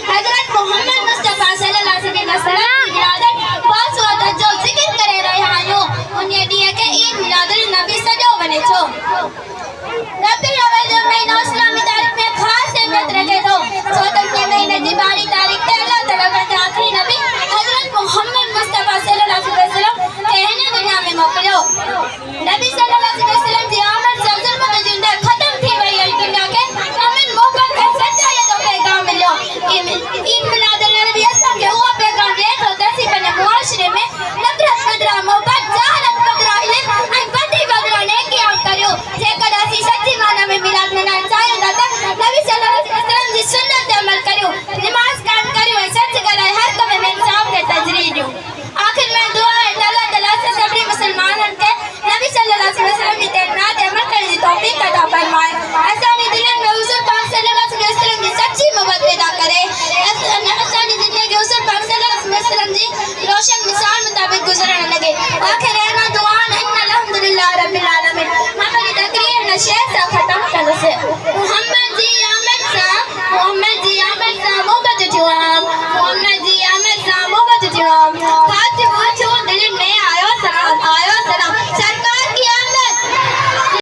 حضرت محمد مصطفیٰ صلی اللہ علیہ وسلم کی ولادت بہت سوات جو ذکر کرے رہے آئیوں انہیں دیئے کہ عید میلاد النبی سجو بنے چھو ربی الاول جو مہینہ اسلامی تاریخ میں خاص اہمیت رکھے تو چودہ کے مہینے کی باری تاریخ تے اللہ تعالیٰ کے آخری نبی حضرت محمد مصطفیٰ صلی اللہ علیہ وسلم کہنے دنیا میں موکلو نبی صلی اللہ علیہ وسلم کی آمد سے ظلم و جندے ختم تھی وہی دنیا کے امن محبت کا سچا یہ تو پیغام ملو